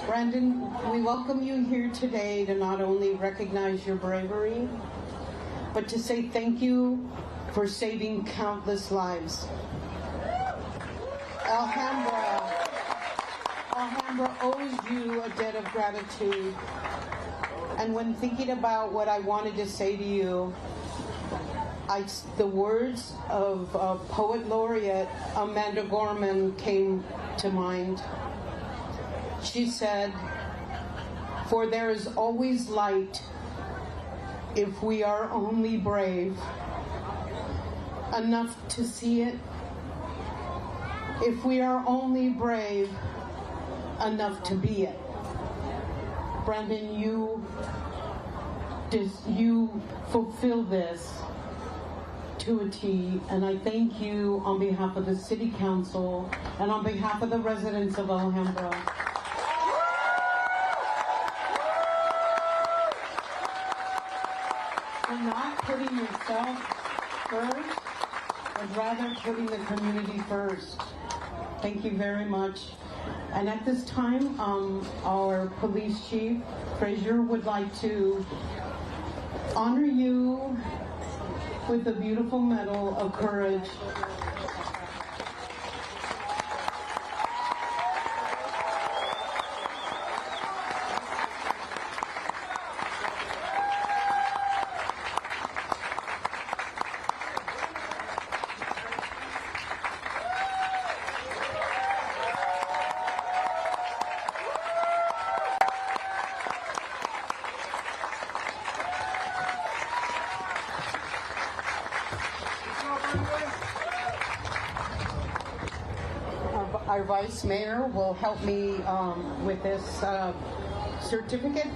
Brandon, we welcome you here today to not only recognize your bravery, but to say thank you for saving countless lives. Alhambra owes you a debt of gratitude. And when thinking about what I wanted to say to you, the words of Poet Laureate Amanda Gorman came to mind. She said, "For there is always light if we are only brave enough to see it, if we are only brave enough to be it." Brandon, you fulfill this to a T, and I thank you on behalf of the City Council and on behalf of the residents of Alhambra. For not putting yourself first, but rather putting the community first. Thank you very much. And at this time, our police chief, Frazier, would like to honor you with the beautiful Medal of Courage. Our Vice Mayor will help me with this certificate.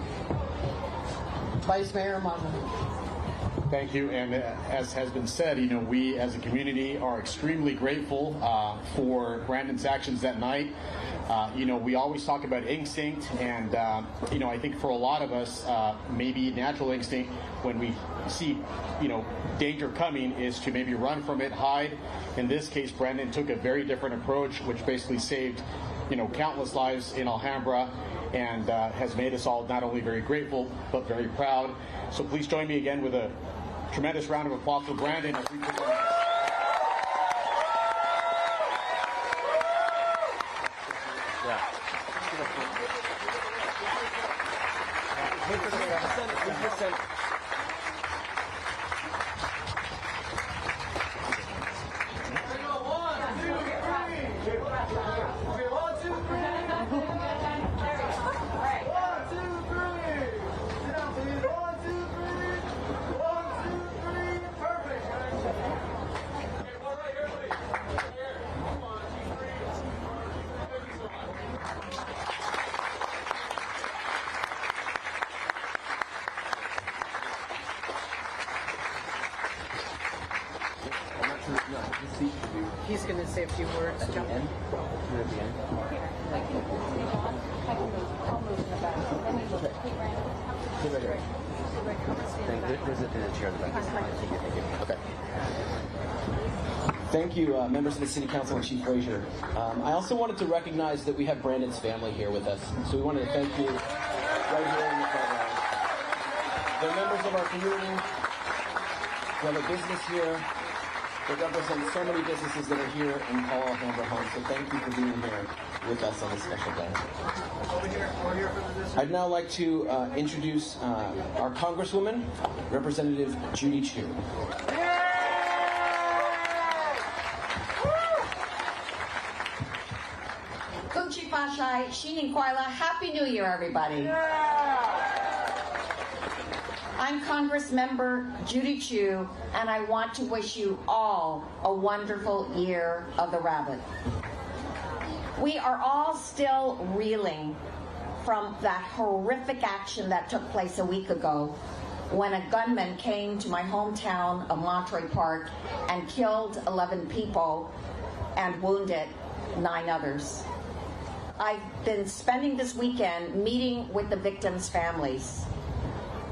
Vice Mayor Maza. Thank you, and as has been said, we as a community are extremely grateful for Brandon's actions that night. We always talk about instinct, and I think for a lot of us, maybe natural instinct when we see, danger coming is to maybe run from it, hide. In this case, Brandon took a very different approach, which basically saved, countless lives in Alhambra, and has made us all not only very grateful, but very proud. So please join me again with a tremendous round of applause for Brandon as we present. He's going to say a few words. At the end? At the end? I can move I'll move in the back. Then you look. Hey, Brandon. Sit right here. There's a chair in the back. Okay. Thank you, members of the City Council and Chief Frazier. I also wanted to recognize that we have Brandon's family here with us. So we wanted to thank you right here in the front row. They're members of our community. We have a business here. They represent so many businesses that are here and call Alhambra home. So thank you for being here with us on this special day. I'd now like to introduce our Congresswoman, Representative Judy Chu. Kunchi Fashai, Shinin Kwaila, Happy New Year, everybody. I'm Congressmember Judy Chu, and I want to wish you all a wonderful year of the rabbit. We are all still reeling from that horrific action that took place a week ago when a gunman came to my hometown of Monterey Park and killed 11 people and wounded 9 others. I've been spending this weekend meeting with the victims' families,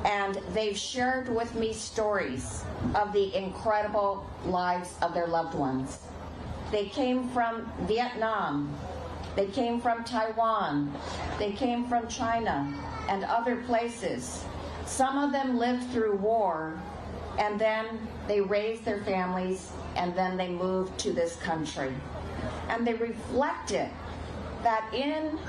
and they've shared with me stories of the incredible lives of their loved ones. They came from Vietnam, They came from Taiwan. They came from China and other places. Some of them lived through war, and then they raised their families, and then they moved to this country. And they reflected that in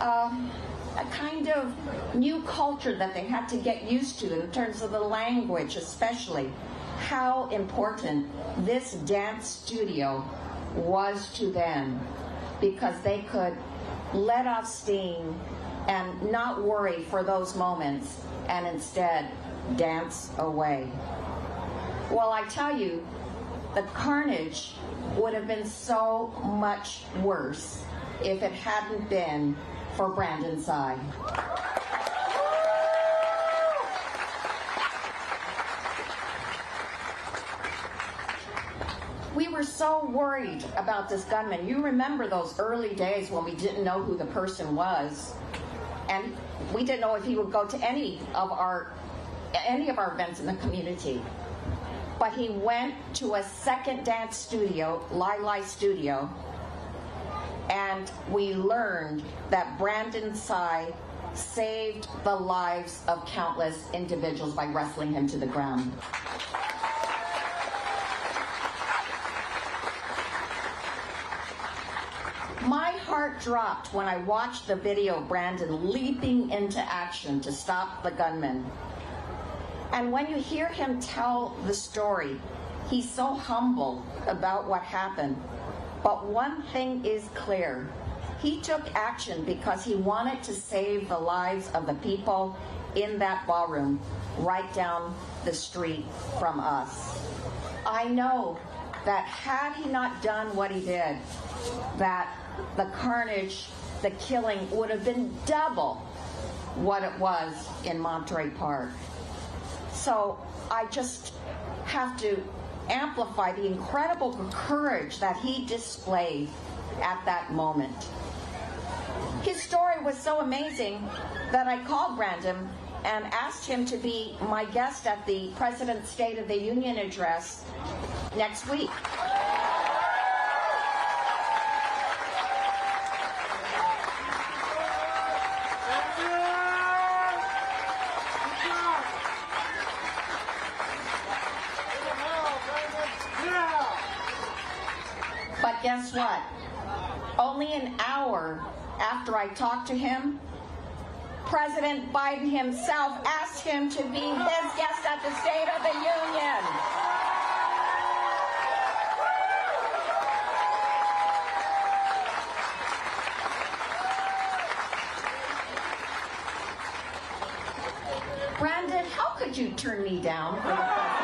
a kind of new culture that they had to get used to in terms of the language, especially, how important this dance studio was to them, because they could let off steam and not worry for those moments and instead dance away. Well, I tell you, the carnage would have been so much worse if it hadn't been for Brandon Tsay. We were so worried about this gunman. You remember those early days when we didn't know who the person was, and we didn't know if he would go to any of our events in the community. But he went to a second dance studio, Lai Studio, and we learned that Brandon Tsay saved the lives of countless individuals by wrestling him to the ground. My heart dropped when I watched the video of Brandon leaping into action to stop the gunman. And when you hear him tell the story, he's so humble about what happened. But one thing is clear. He took action because he wanted to save the lives of the people in that ballroom right down the street from us. I know that had he not done what he did, that the carnage, the killing would have been double what it was in Monterey Park. So I just have to amplify the incredible courage that he displayed at that moment. His story was so amazing that I called Brandon and asked him to be my guest at the President's State of the Union address next week. But guess what? Only an hour after I talked to him, President Biden himself asked him to be his guest at the State of the Union. Brandon, how could you turn me down for the president?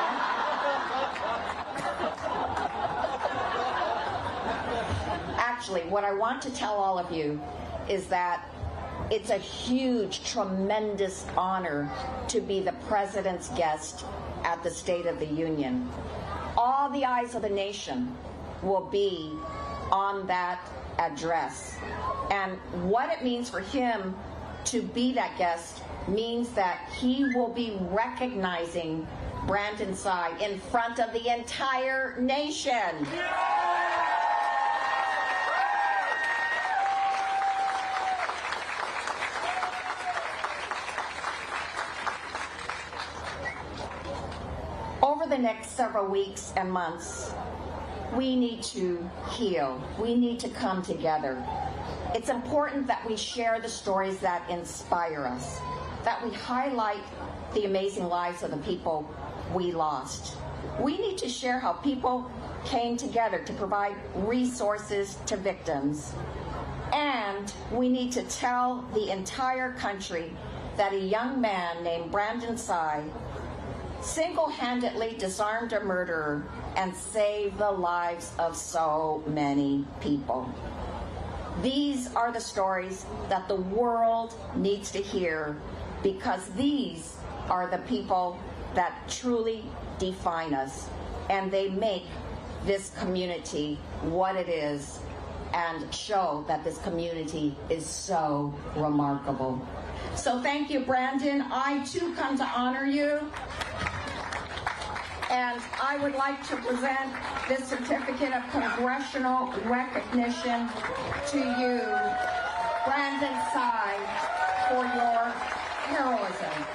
Actually, what I want to tell all of you is that it's a huge, tremendous honor to be the President's guest at the State of the Union. All the eyes of the nation will be on that address. And what it means for him to be that guest means that he will be recognizing Brandon Tsay in front of the entire nation. Over the next several weeks and months, we need to heal. We need to come together. It's important that we share the stories that inspire us, that we highlight the amazing lives of the people we lost. We need to share how people came together to provide resources to victims. And we need to tell the entire country that a young man named Brandon Tsay single-handedly disarmed a murderer and saved the lives of so many people. These are the stories that the world needs to hear, because these are the people that truly define us, and they make this community what it is and show that this community is so remarkable. So thank you, Brandon. I too come to honor you. And I would like to present this certificate of congressional recognition to you, Brandon Tsay, for your heroism.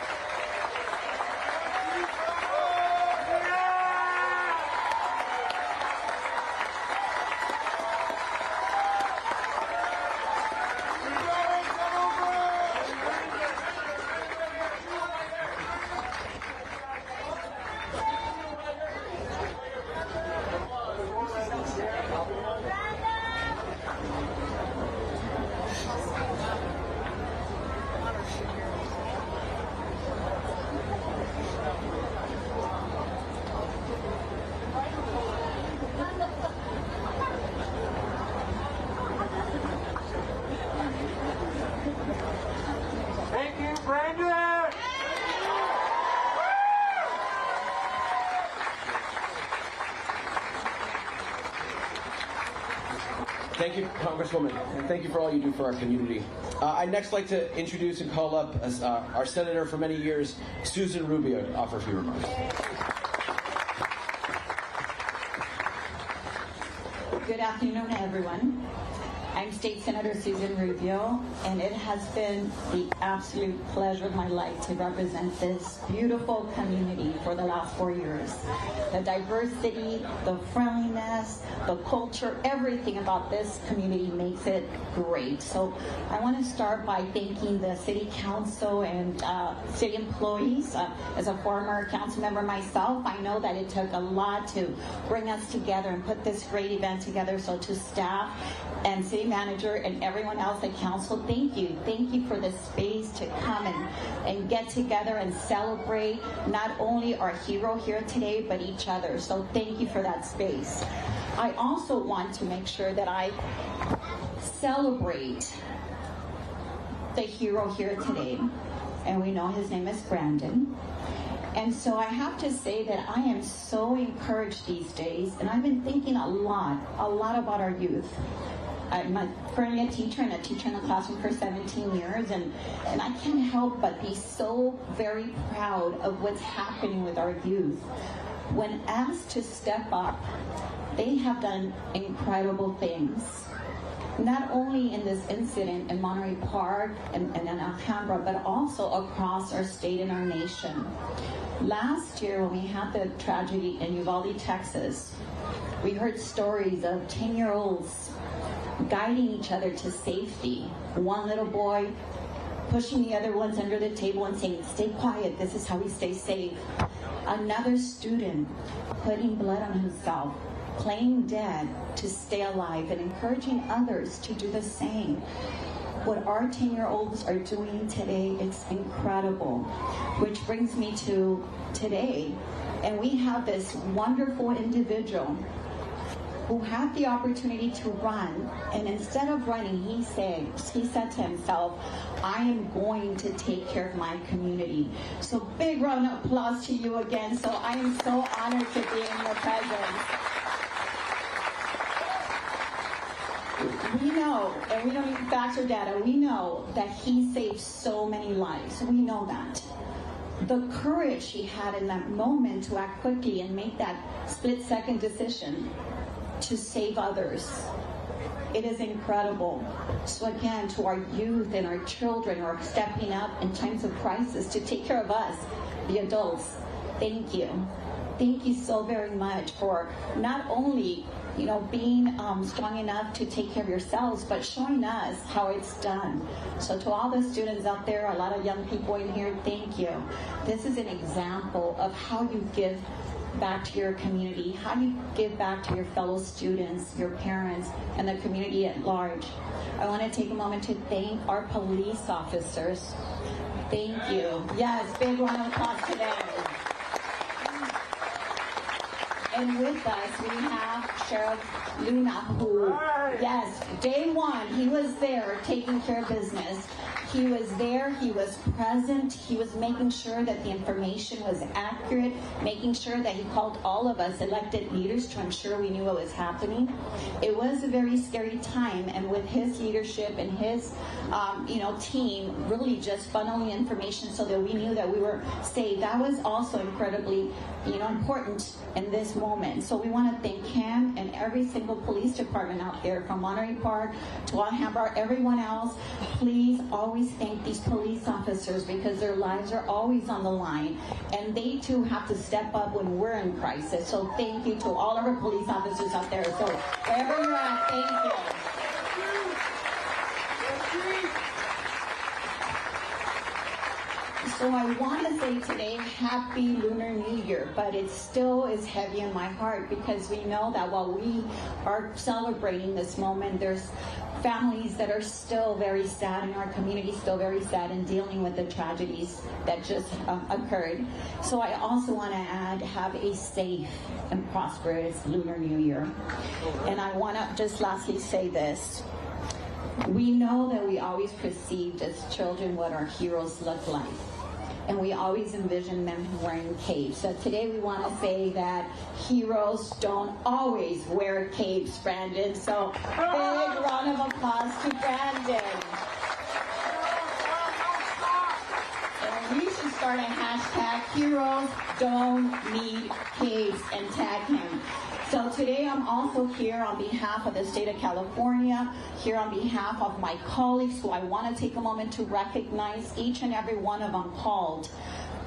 Thank you, Brandon! Thank you, Congresswoman, and thank you for all you do for our community. I'd next like to introduce and call up our Senator for many years, Susan Rubio, to offer a few remarks. Good afternoon, everyone. I'm State Senator Susan Rubio, and it has been the absolute pleasure of my life to represent this beautiful community for the last 4 years. The diversity, the friendliness, the culture, everything about this community makes it great. So I want to start by thanking the City Council and city employees. As a former council member myself, I know that it took a lot to bring us together and put this great event together. So to staff and city manager and everyone else at council, thank you. Thank you for the space to come and get together and celebrate not only our hero here today, but each other. So thank you for that space. I also want to make sure that I celebrate the hero here today. And we know his name is Brandon. And so I have to say that I am so encouraged these days, and I've been thinking a lot about our youth. I'm currently a teacher and a teacher in the classroom for 17 years, and I can't help but be so very proud of what's happening with our youth. When asked to step up, they have done incredible things. Not only in this incident in Monterey Park and in Alhambra, but also across our state and our nation. Last year, when we had the tragedy in Uvalde, Texas, we heard stories of 10-year-olds guiding each other to safety. One little boy pushing the other ones under the table and saying, "Stay quiet, this is how we stay safe." Another student putting blood on himself, playing dead to stay alive, and encouraging others to do the same. What our 10-year-olds are doing today, it's incredible. Which brings me to today, and we have this wonderful individual who had the opportunity to run, and instead of running, he said to himself, "I am going to take care of my community." So big round of applause to you again. So I am so honored to be in your presence. We know, and we don't need facts or data, we know that he saved so many lives. We know that. The courage he had in that moment to act quickly and make that split-second decision to save others, it is incredible. So again, to our youth and our children who are stepping up in times of crisis to take care of us, the adults, thank you. Thank you so very much for not only being strong enough to take care of yourselves, but showing us how it's done. So to all the students out there, a lot of young people in here, thank you. This is an example of how you give back to your community, how you give back to your fellow students, your parents, and the community at large. I want to take a moment to thank our police officers. Thank you. Yes, big round of applause today. And with us, we have Sheriff Luna, who, yes, day one, he was there taking care of business. He was there, he was present, he was making sure that the information was accurate, making sure that he called all of us elected leaders to ensure we knew what was happening. It was a very scary time, and with his leadership and his team really just funneling information so that we knew that we were safe, that was also incredibly important in this moment. So we want to thank him and every single police department out there, from Monterey Park to Alhambra, everyone else. Please always thank these police officers, because their lives are always on the line, and they too have to step up when we're in crisis. So thank you to all of our police officers out there. So wherever you're at, thank you. So I want to say today, Happy Lunar New Year, but it still is heavy in my heart, because we know that while we are celebrating this moment, there's families that are still very sad in our community, still very sad and dealing with the tragedies that just occurred. So I also want to add, have a safe and prosperous Lunar New Year. And I want to just lastly say this. We know that we always perceived as children what our heroes look like, and we always envision them wearing capes. So today we want to say that heroes don't always wear capes, Brandon. So big round of applause to Brandon. And we should start a hashtag, heroes don't need capes, and tag him. So today I'm also here on behalf of the state of California, here on behalf of my colleagues, who I want to take a moment to recognize. Each and every one of them called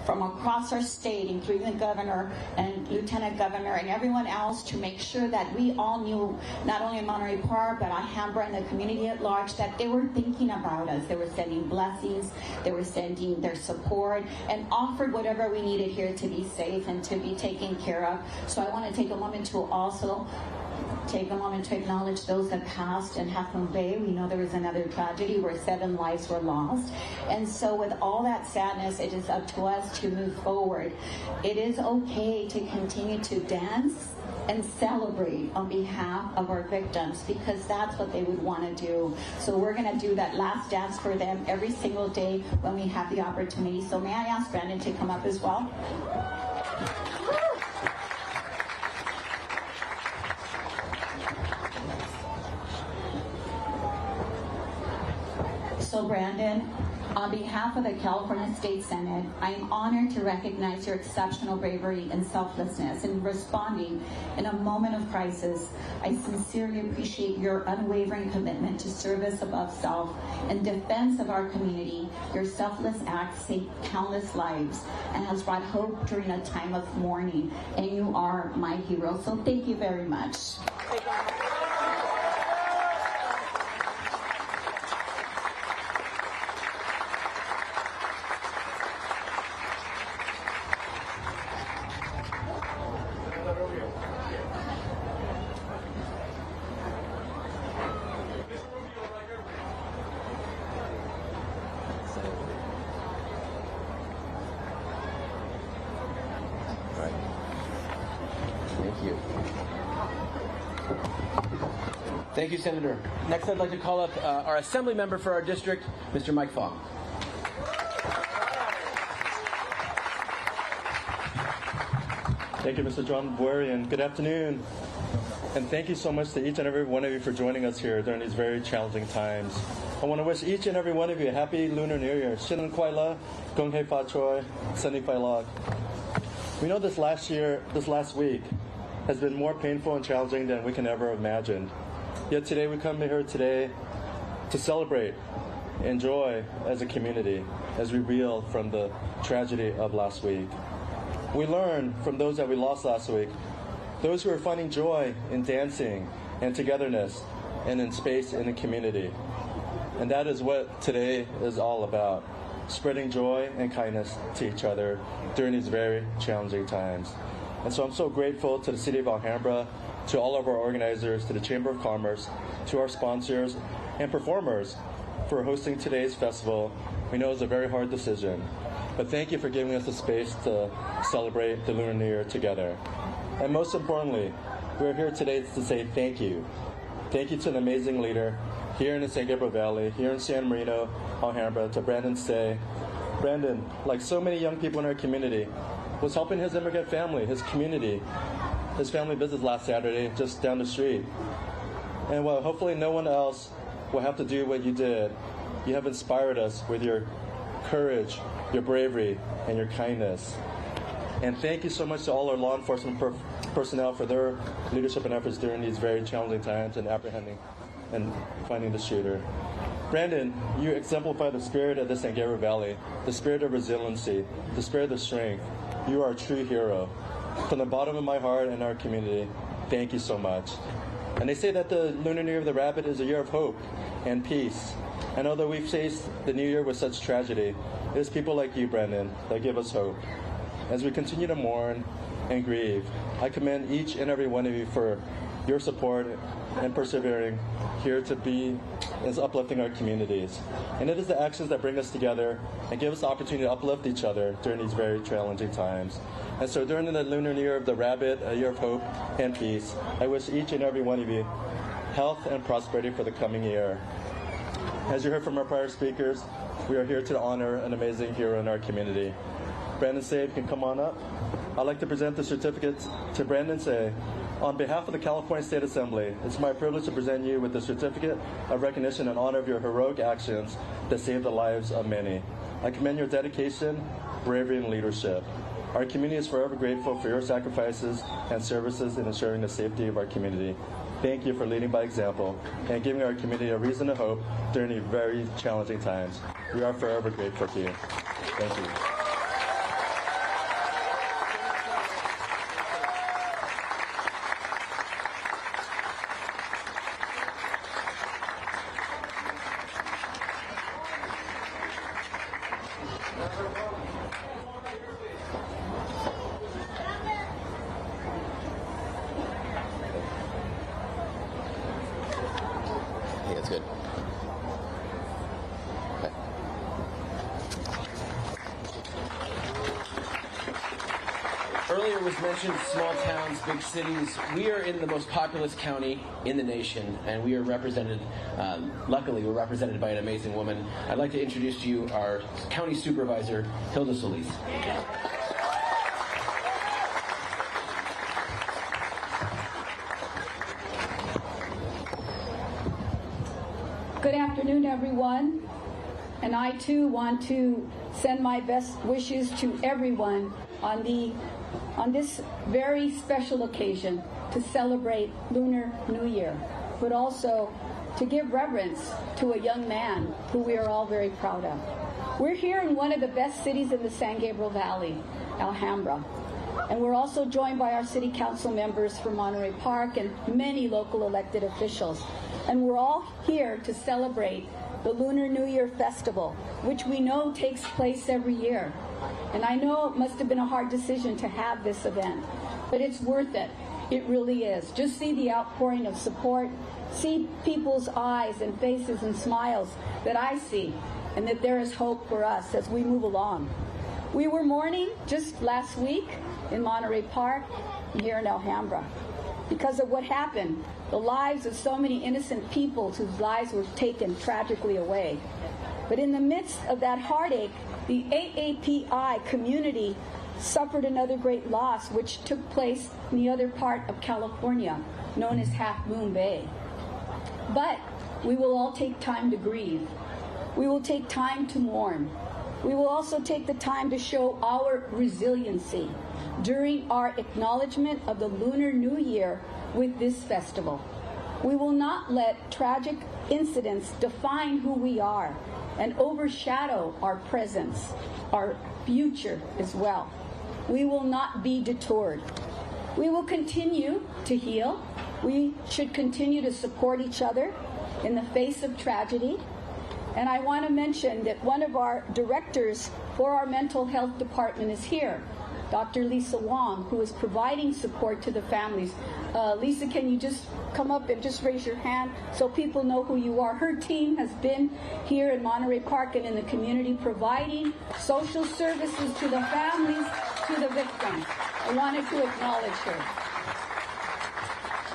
from across our state, including the governor and lieutenant governor and everyone else, to make sure that we all knew, not only in Monterey Park, but Alhambra and the community at large, that they were thinking about us. They were sending blessings, they were sending their support, and offered whatever we needed here to be safe and to be taken care of. So I want to take a moment to also take a moment to acknowledge those that passed in Half Moon Bay. We know there was another tragedy where 7 lives were lost. And so with all that sadness, it is up to us to move forward. It is okay to continue to dance and celebrate on behalf of our victims, because that's what they would want to do. So we're going to do that last dance for them every single day when we have the opportunity. So may I ask Brandon to come up as well? So Brandon, on behalf of the California State Senate, I am honored to recognize your exceptional bravery and selflessness in responding in a moment of crisis. I sincerely appreciate your unwavering commitment to service above self and defense of our community. Your selfless act saved countless lives and has brought hope during a time of mourning, and you are my hero. So thank you very much. Thank you, Senator. Next, I'd like to call up our Assembly member for our district, Mr. Mike Fong. Thank you, Mr. John Boeri, and good afternoon. And thank you so much to each and every one of you for joining us here during these very challenging times. I want to wish each and every one of you a happy Lunar New Year. Shinun Kwai La, Gong Hei Fa Choi, Sunny Phai Log. We know this last week has been more painful and challenging than we can ever imagine. Yet today we come here today to celebrate, enjoy as a community as we reel from the tragedy of last week. We learn from those that we lost last week, those who are finding joy in dancing and togetherness and in space in the community. And that is what today is all about, spreading joy and kindness to each other during these very challenging times. And so I'm so grateful to the City of Alhambra, to all of our organizers, to the Chamber of Commerce, to our sponsors and performers for hosting today's festival. We know it's a very hard decision, but thank you for giving us the space to celebrate the Lunar New Year together. And most importantly, we're here today to say thank you. Thank you to an amazing leader here in the San Gabriel Valley, here in San Marino, Alhambra, to Brandon Tsay. Brandon, like so many young people in our community, was helping his immigrant family, his community, his family business last Saturday just down the street. And while hopefully no one else will have to do what you did, you have inspired us with your courage, your bravery, and your kindness. And thank you so much to all our law enforcement personnel for their leadership and efforts during these very challenging times in apprehending and finding the shooter. Brandon, you exemplify the spirit of the San Gabriel Valley, the spirit of resiliency, the spirit of strength. You are a true hero. From the bottom of my heart and our community, thank you so much. And they say that the Lunar New Year of the Rabbit is a year of hope and peace. And although we've faced the New Year with such tragedy, it is people like you, Brandon, that give us hope. As we continue to mourn and grieve, I commend each and every one of you for your support and persevering here to be as uplifting our communities. And it is the actions that bring us together and give us the opportunity to uplift each other during these very challenging times. And so during the Lunar New Year of the Rabbit, a year of hope and peace, I wish each and every one of you health and prosperity for the coming year. As you heard from our prior speakers, we are here to honor an amazing hero in our community. Brandon Tsay, if you can come on up. I'd like to present the certificate to Brandon Tsay. On behalf of the California State Assembly, it's my privilege to present you with the certificate of recognition in honor of your heroic actions that saved the lives of many. I commend your dedication, bravery, and leadership. Our community is forever grateful for your sacrifices and services in ensuring the safety of our community. Thank you for leading by example and giving our community a reason to hope during these very challenging times. We are forever grateful to you. Thank you. Hey, that's good. Okay. Earlier was mentioned small towns, big cities. We are in the most populous county in the nation, and we are represented, luckily, we're represented by an amazing woman. I'd like to introduce to you our County Supervisor, Hilda Solis. Good afternoon, everyone. And I too want to send my best wishes to everyone on this very special occasion to celebrate Lunar New Year, but also to give reverence to a young man who we are all very proud of. We're here in one of the best cities in the San Gabriel Valley, Alhambra. And we're also joined by our city council members from Monterey Park and many local elected officials. And we're all here to celebrate the Lunar New Year Festival, which we know takes place every year. And I know it must have been a hard decision to have this event, but it's worth it. It really is. Just see the outpouring of support, see people's eyes and faces and smiles that I see, and that there is hope for us as we move along. We were mourning just last week in Monterey Park and here in Alhambra because of what happened, the lives of so many innocent people whose lives were taken tragically away. But in the midst of that heartache, the AAPI community suffered another great loss, which took place in the other part of California, known as Half Moon Bay. But we will all take time to grieve. We will take time to mourn. We will also take the time to show our resiliency during our acknowledgement of the Lunar New Year with this festival. We will not let tragic incidents define who we are and overshadow our presence, our future as well. We will not be detoured. We will continue to heal. We should continue to support each other in the face of tragedy. And I want to mention that one of our directors for our mental health department is here, Dr. Lisa Wong, who is providing support to the families. Lisa, can you just come up and just raise your hand so people know who you are? Her team has been here in Monterey Park and in the community providing social services to the families, to the victims. I wanted to acknowledge her.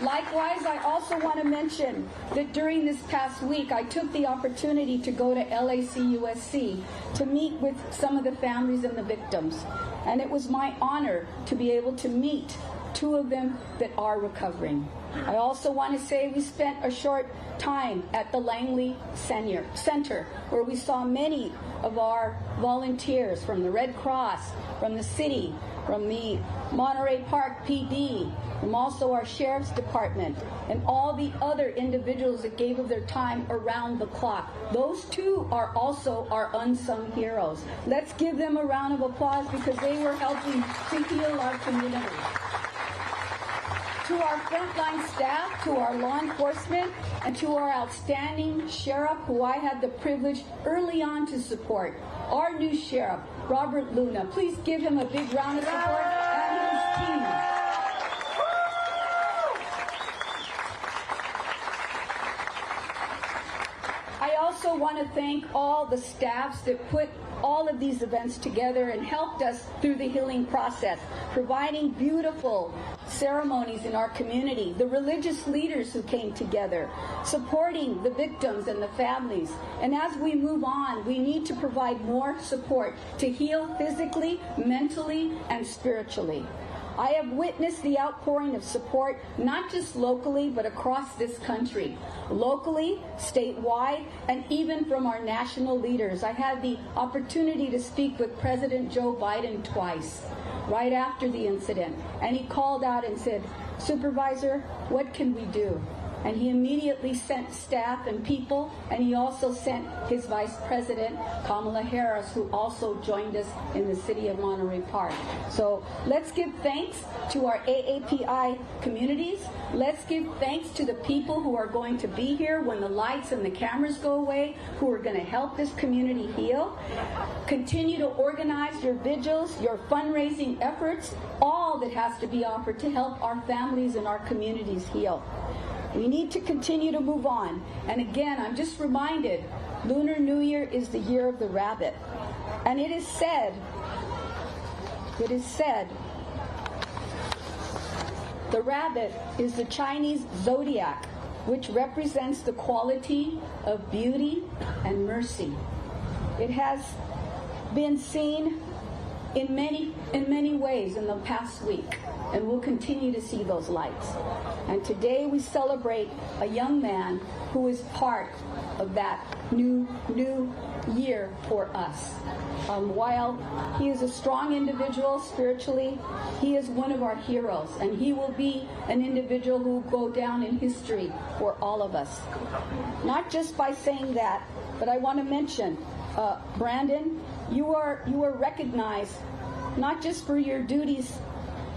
Likewise, I also want to mention that during this past week, I took the opportunity to go to LACUSC to meet with some of the families and the victims. And it was my honor to be able to meet two of them that are recovering. I also want to say we spent a short time at the Langley Center, where we saw many of our volunteers from the Red Cross, from the city, from the Monterey Park PD, from also our Sheriff's Department, and all the other individuals that gave of their time around the clock. Those two are also our unsung heroes. Let's give them a round of applause because they were helping to heal our community. To our frontline staff, to our law enforcement, and to our outstanding sheriff, who I had the privilege early on to support, our new sheriff, Robert Luna. Please give him a big round of support and his team. I also want to thank all the staffs that put all of these events together and helped us through the healing process, providing beautiful ceremonies in our community, the religious leaders who came together, supporting the victims and the families. And as we move on, we need to provide more support to heal physically, mentally, and spiritually. I have witnessed the outpouring of support, not just locally, but across this country. Locally, statewide, and even from our national leaders. I had the opportunity to speak with President Joe Biden twice, right after the incident. And he called out and said, "Supervisor, what can we do?" And he immediately sent staff and people, and he also sent his Vice President, Kamala Harris, who also joined us in the city of Monterey Park. So let's give thanks to our AAPI communities. Let's give thanks to the people who are going to be here when the lights and the cameras go away, who are going to help this community heal. Continue to organize your vigils, your fundraising efforts, all that has to be offered to help our families and our communities heal. We need to continue to move on. And again, I'm just reminded, Lunar New Year is the year of the rabbit. And it is said, the rabbit is the Chinese zodiac, which represents the quality of beauty and mercy. It has been seen in many ways in the past week, and we'll continue to see those lights. And today we celebrate a young man who is part of that new year for us. While he is a strong individual spiritually, he is one of our heroes, and he will be an individual who will go down in history for all of us. Not just by saying that, but I want to mention, Brandon, you are recognized not just for your duties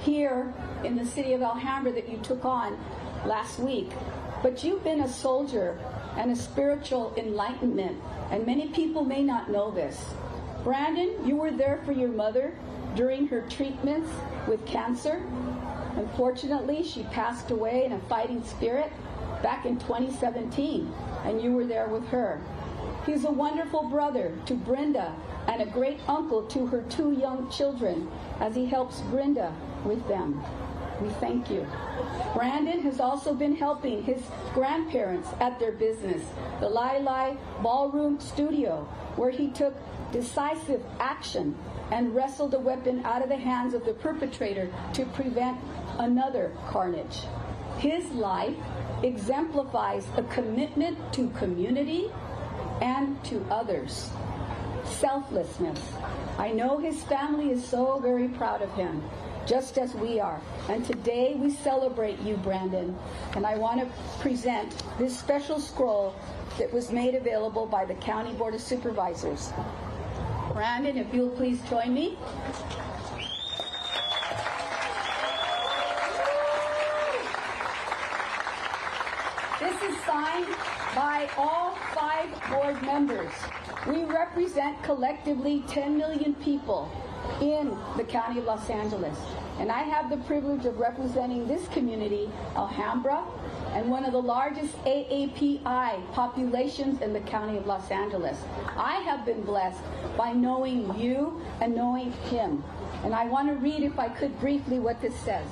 here in the city of Alhambra that you took on last week, but you've been a soldier and a spiritual enlightenment, and many people may not know this. Brandon, you were there for your mother during her treatments with cancer. Unfortunately, she passed away in a fighting spirit back in 2017, and you were there with her. He's a wonderful brother to Brenda and a great uncle to her two young children as he helps Brenda with them. We thank you. Brandon has also been helping his grandparents at their business, the Lai Lai Ballroom Studio, where he took decisive action and wrestled a weapon out of the hands of the perpetrator to prevent another carnage. His life exemplifies a commitment to community and to others. Selflessness. I know his family is so very proud of him, just as we are. And today we celebrate you, Brandon. And I want to present this special scroll that was made available by the County Board of Supervisors. Brandon, if you'll please join me. This is signed by all 5 board members. We represent collectively 10 million people in the County of Los Angeles. And I have the privilege of representing this community, Alhambra, and one of the largest AAPI populations in the County of Los Angeles. I have been blessed by knowing you and knowing him. And I want to read, if I could briefly, what this says.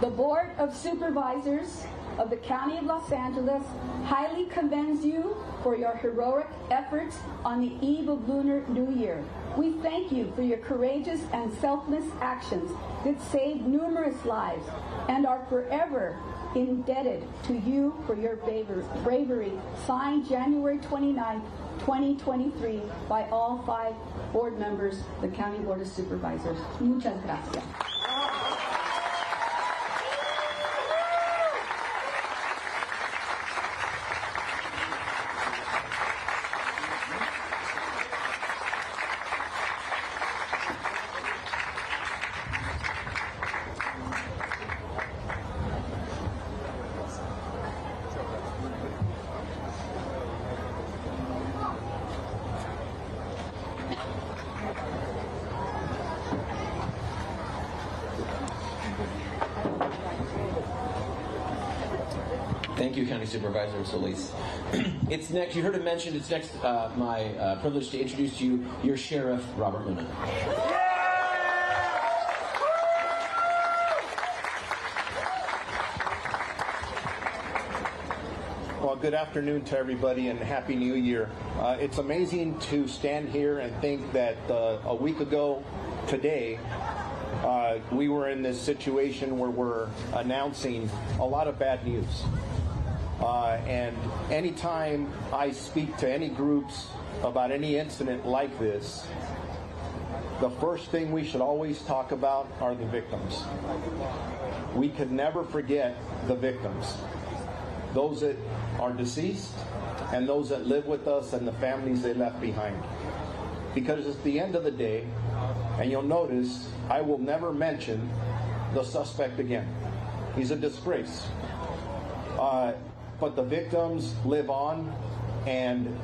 The Board of Supervisors of the County of Los Angeles highly commends you for your heroic efforts on the eve of Lunar New Year. We thank you for your courageous and selfless actions that saved numerous lives and are forever indebted to you for your bravery. Signed January 29th, 2023 by all 5 board members of the County Board of Supervisors. Muchas gracias. Thank you, County Supervisor Solis. It's next, you heard it mentioned, it's next my privilege to introduce to you your Sheriff, Robert Luna. Well, good afternoon to everybody and Happy New Year. It's amazing to stand here and think that a week ago today, we were in this situation where we're announcing a lot of bad news. And anytime I speak to any groups about any incident like this, the first thing we should always talk about are the victims. We could never forget the victims. Those that are deceased and those that live with us and the families they left behind. Because at the end of the day, and you'll notice, I will never mention the suspect again. He's a disgrace. But the victims live on, and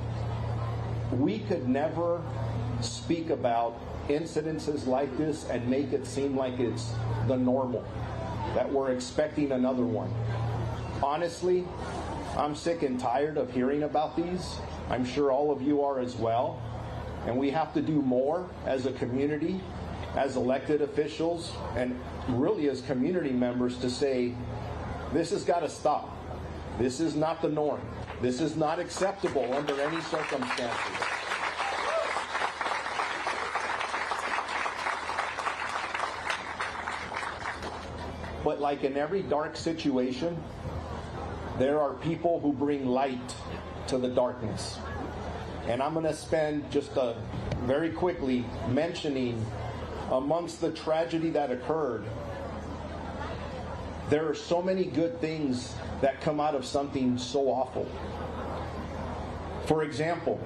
we could never speak about incidences like this and make it seem like it's the normal, that we're expecting another one. Honestly, I'm sick and tired of hearing about these. I'm sure all of you are as well. And we have to do more as a community, as elected officials, and really as community members to say, this has got to stop. This is not the norm. This is not acceptable under any circumstances. But like in every dark situation, there are people who bring light to the darkness. And I'm going to spend just very quickly mentioning amongst the tragedy that occurred, there are so many good things that come out of something so awful. For example,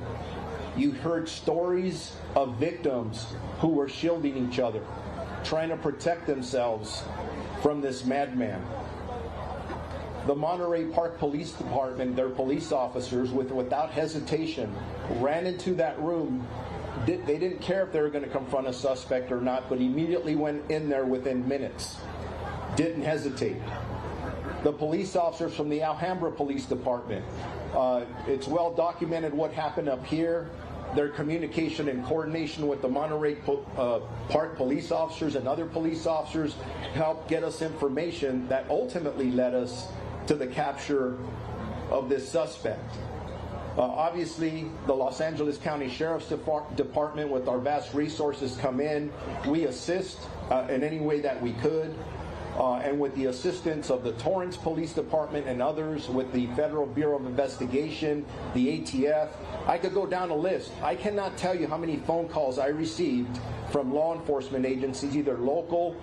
you heard stories of victims who were shielding each other, trying to protect themselves from this madman. The Monterey Park Police Department, their police officers, without hesitation, ran into that room. They didn't care if they were going to confront a suspect or not, but immediately went in there within minutes. Didn't hesitate. The police officers from the Alhambra Police Department, it's well documented what happened up here. Their communication and coordination with the Monterey Park police officers and other police officers helped get us information that ultimately led us to the capture of this suspect. Obviously, the Los Angeles County Sheriff's Department, with our vast resources, come in. We assist in any way that we could. And with the assistance of the Torrance Police Department and others, with the Federal Bureau of Investigation, the ATF, I could go down a list. I cannot tell you how many phone calls I received from law enforcement agencies, either local,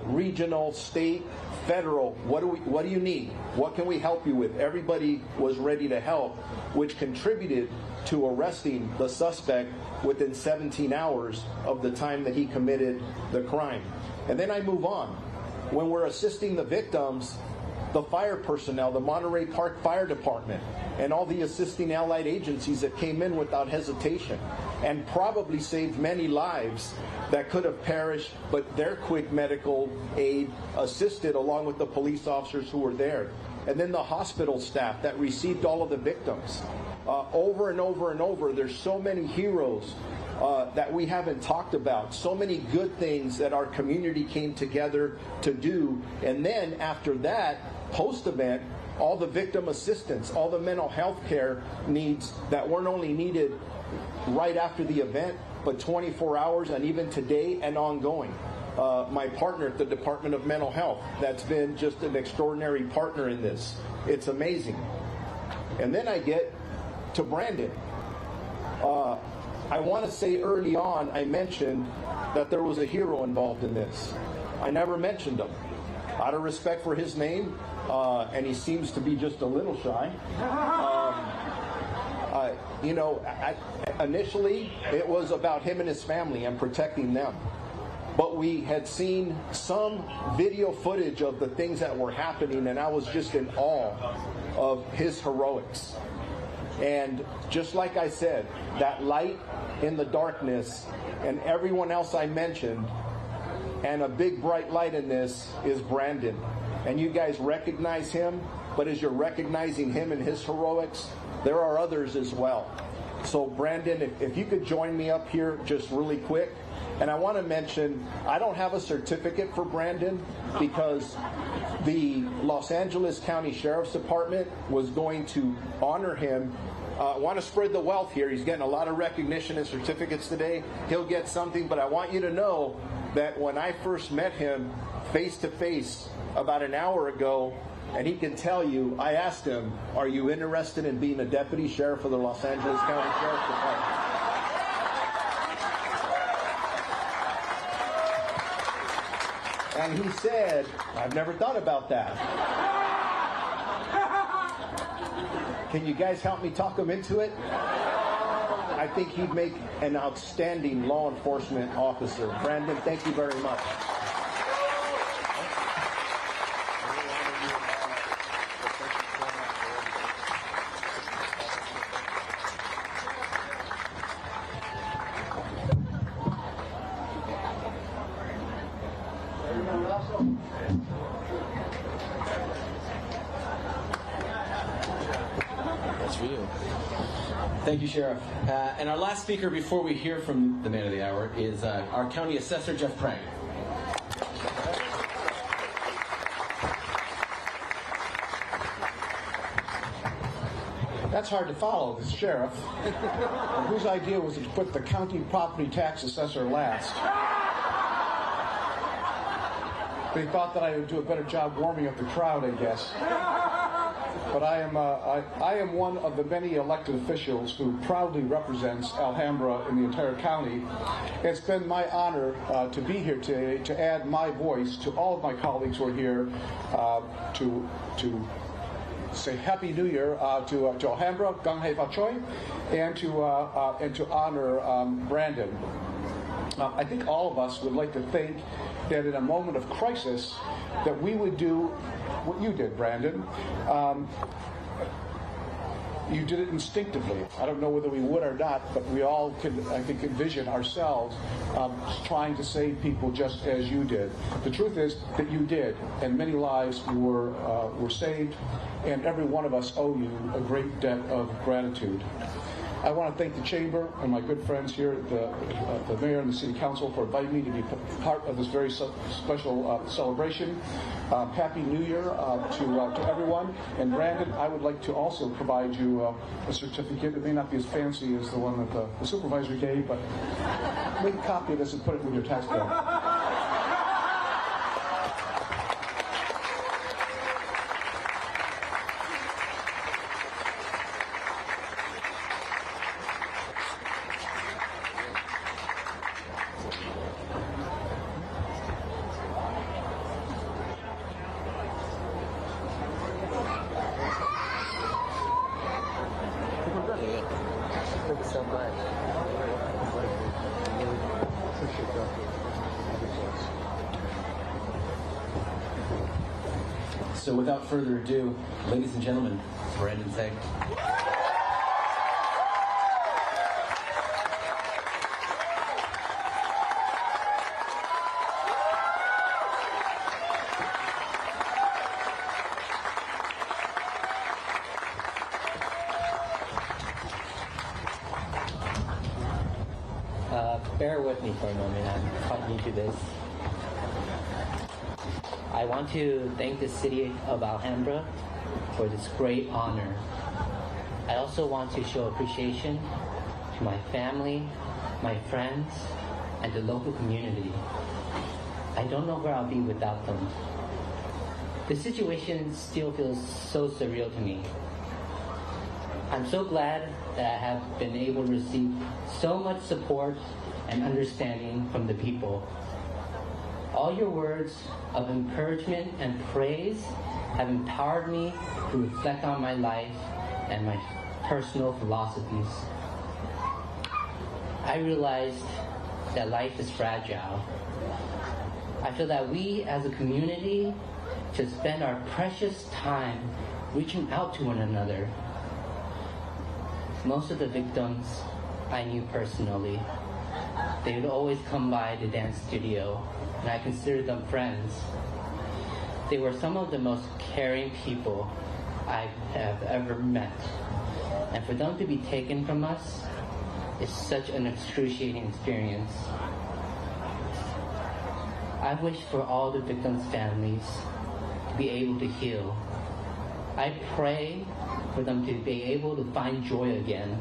regional, state, federal. What do you need? What can we help you with? Everybody was ready to help, which contributed to arresting the suspect within 17 hours of the time that he committed the crime. And then I move on. When we're assisting the victims, the fire personnel, the Monterey Park Fire Department, and all the assisting allied agencies that came in without hesitation and probably saved many lives that could have perished, but their quick medical aid assisted along with the police officers who were there. And then the hospital staff that received all of the victims. Over and over and over, there's so many heroes that we haven't talked about. So many good things that our community came together to do. And then after that, post-event, all the victim assistance, all the mental health care needs that weren't only needed right after the event, but 24 hours and even today and ongoing. My partner at the Department of Mental Health, that's been just an extraordinary partner in this. It's amazing. And then I get to Brandon. I want to say early on, I mentioned that there was a hero involved in this. I never mentioned him. Out of respect for his name, and he seems to be just a little shy. Initially, it was about him and his family and protecting them. But we had seen some video footage of the things that were happening, and I was just in awe of his heroics. And just like I said, that light in the darkness, and everyone else I mentioned, and a big bright light in this is Brandon. And you guys recognize him, but as you're recognizing him and his heroics, there are others as well. So Brandon, if you could join me up here just really quick. And I want to mention, I don't have a certificate for Brandon because the Los Angeles County Sheriff's Department was going to honor him. I want to spread the wealth here. He's getting a lot of recognition and certificates today. He'll get something, but I want you to know that when I first met him face to face about an hour ago, and he can tell you, I asked him, are you interested in being a deputy sheriff of the Los Angeles County Sheriff's Department? And he said, I've never thought about that. Can you guys help me talk him into it? I think he'd make an outstanding law enforcement officer. Brandon, thank you very much. Thank you, Sheriff. And our last speaker before we hear from the man of the hour is our County Assessor, Jeff Prang. That's hard to follow, the sheriff, whose idea was to put the county property tax assessor last. They thought that I would do a better job warming up the crowd, I guess. But I am one of the many elected officials who proudly represents Alhambra in the entire county. It's been my honor to be here today to add my voice to all of my colleagues who are here to say Happy New Year to Alhambra, Gang Hei Fa Choi, and to honor Brandon. I think all of us would like to think that in a moment of crisis that we would do what you did, Brandon. You did it instinctively. I don't know whether we would or not, but we all could, I think, envision ourselves trying to save people just as you did. The truth is that you did, and many lives were saved, and every one of us owe you a great debt of gratitude. I want to thank the Chamber and my good friends here, the Mayor and the City Council, for inviting me to be part of this very special celebration. Happy New Year to everyone. And Brandon, I would like to also provide you a certificate. It may not be as fancy as the one that the supervisor gave, but make a copy of this and put it with your tax bill. So without further ado, ladies and gentlemen, Brandon Tsay. bear with me for a moment. I'm talking to this. I want to thank the city of Alhambra for this great honor. I also want to show appreciation to my family, my friends, and the local community. I don't know where I'll be without them. The situation still feels so surreal to me. I'm so glad that I have been able to receive so much support and understanding from the people. All your words of encouragement and praise have empowered me to reflect on my life and my personal philosophies. I realized that life is fragile. I feel that we as a community should spend our precious time reaching out to one another. Most of the victims I knew personally. They would always come by the dance studio, and I considered them friends. They were some of the most caring people I have ever met. And for them to be taken from us is such an excruciating experience. I wish for all the victims' families to be able to heal. I pray for them to be able to find joy again.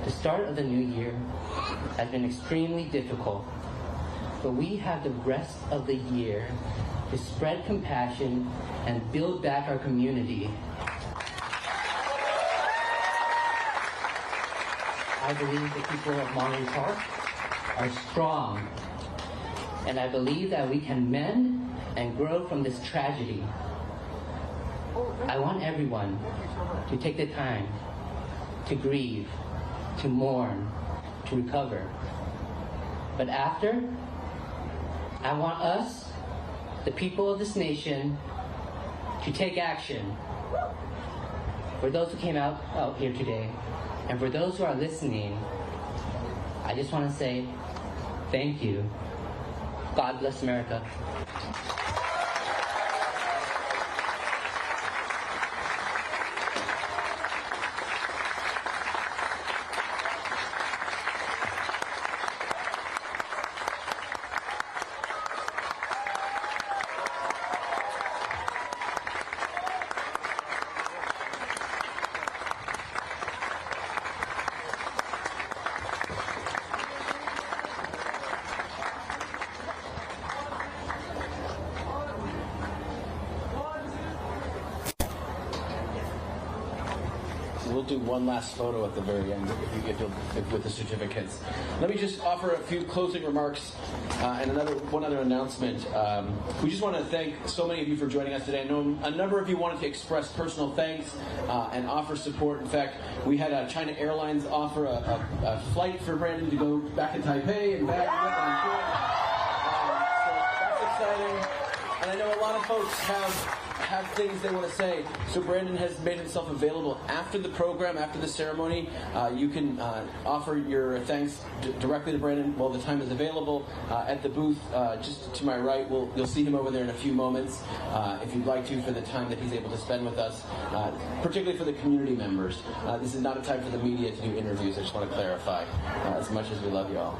The start of the new year has been extremely difficult, but we have the rest of the year to spread compassion and build back our community. I believe the people of Monterey Park are strong, and I believe that we can mend and grow from this tragedy. I want everyone to take the time to grieve, to mourn, to recover. But after, I want us, the people of this nation, to take action. For those who came out here today, and for those who are listening, I just want to say thank you. God bless America. We'll do one last photo at the very end with the certificates. Let me just offer a few closing remarks and one other announcement. We just want to thank so many of you for joining us today. I know a number of you wanted to express personal thanks and offer support. In fact, we had China Airlines offer a flight for Brandon to go back to Taipei and back. So that's exciting. And I know a lot of folks have things they want to say. So Brandon has made himself available after the program, after the ceremony. You can offer your thanks directly to Brandon while the time is available at the booth just to my right. You'll see him over there in a few moments if you'd like to, for the time that he's able to spend with us, particularly for the community members. This is not a time for the media to do interviews. I just want to clarify, as much as we love you all.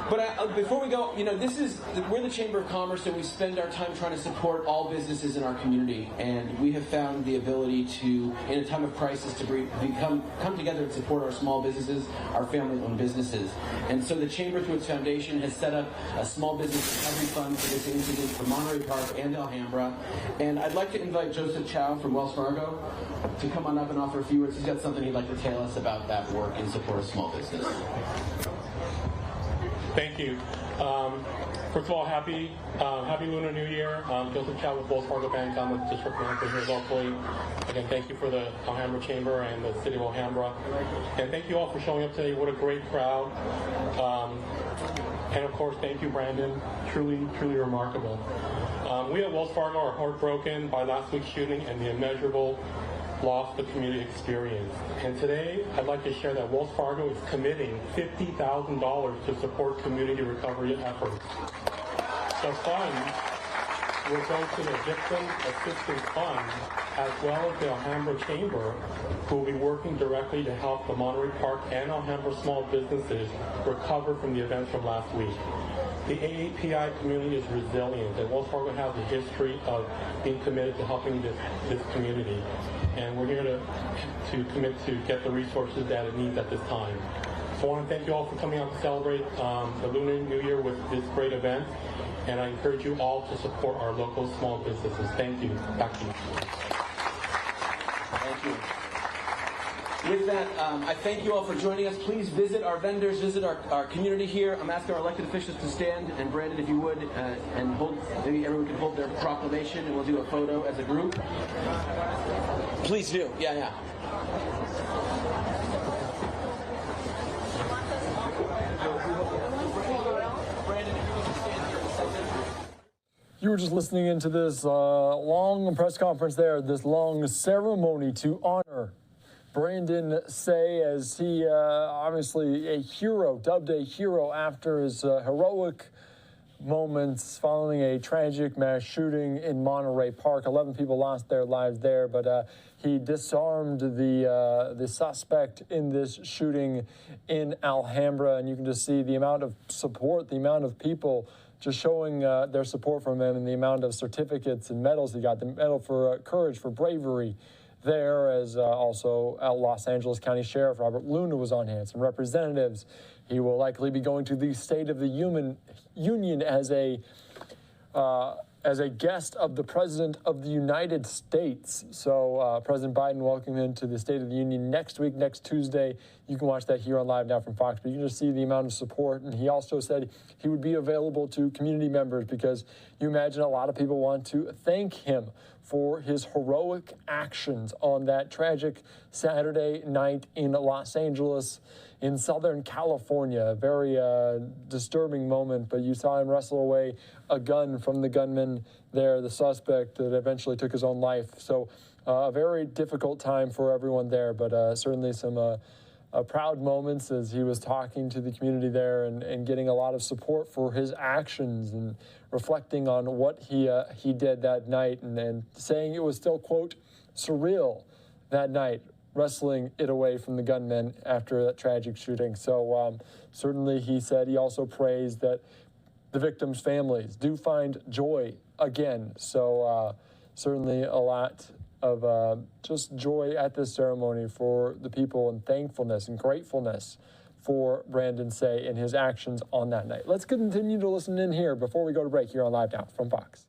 But before we go, we're the Chamber of Commerce, and we spend our time trying to support all businesses in our community. And we have found the ability to, in a time of crisis, to come together and support our small businesses, our family-owned businesses. And so the Chamber, through its foundation, has set up a small business recovery fund for this incident for Monterey Park and Alhambra. And I'd like to invite Joseph Chow from Wells Fargo to come on up and offer a few words. He's got something he'd like to tell us about that work in support of small business. Thank you. First of all, happy Lunar New Year. Joseph Chow with Wells Fargo Bank. I'm a district manager here locally. Again, thank you for the Alhambra Chamber and the City of Alhambra. And thank you all for showing up today. What a great crowd. And of course, thank you, Brandon. Truly, truly remarkable. We at Wells Fargo are heartbroken by last week's shooting and the immeasurable loss the community experienced. And today, I'd like to share that Wells Fargo is committing $50,000 to support community recovery efforts. The fund will go to the Victim Assistance Fund, as well as the Alhambra Chamber, who will be working directly to help the Monterey Park and Alhambra small businesses recover from the events from last week. The AAPI community is resilient, and Wells Fargo has a history of being committed to helping this community. And we're here to commit to get the resources that it needs at this time. So I want to thank you all for coming out to celebrate the Lunar New Year with this great event. And I encourage you all to support our local small businesses. Thank you. Back to you. Thank you. With that, I thank you all for joining us. Please visit our vendors, visit our community here. I'm asking our elected officials to stand, and Brandon, if you would, and hold, maybe everyone can hold their proclamation, and we'll do a photo as a group. Please do. Yeah. You were just listening into this long press conference there, this long ceremony to honor Brandon Tsay, as he obviously a hero, dubbed a hero after his heroic moments following a tragic mass shooting in Monterey Park. 11 people lost their lives there, but he disarmed the suspect in this shooting in Alhambra, and you can just see the amount of support, the amount of people just showing their support from him, and the amount of certificates and medals he got, the medal for courage, for bravery there, as also Los Angeles County Sheriff Robert Luna was on hand, some representatives. He will likely be going to the State of the Union as a guest of the President of the United States. So President Biden welcoming him to the State of the Union next week, next Tuesday. You can watch that here on Live Now from Fox, but you can just see the amount of support. And he also said he would be available to community members, because you imagine a lot of people want to thank him for his heroic actions on that tragic Saturday night in Los Angeles, in Southern California. A very disturbing moment, but you saw him wrestle away a gun from the gunman there, the suspect that eventually took his own life. So a very difficult time for everyone there, but certainly some proud moments as he was talking to the community there, and getting a lot of support for his actions, and reflecting on what he did that night, and saying it was still, quote, surreal that night, wrestling it away from the gunman after that tragic shooting. So certainly he said he also praised that the victims' families do find joy again. So certainly a lot of just joy at this ceremony for the people, and thankfulness and gratefulness for Brandon Tsay and his actions on that night. Let's continue to listen in here before we go to break here on Live Now from Fox.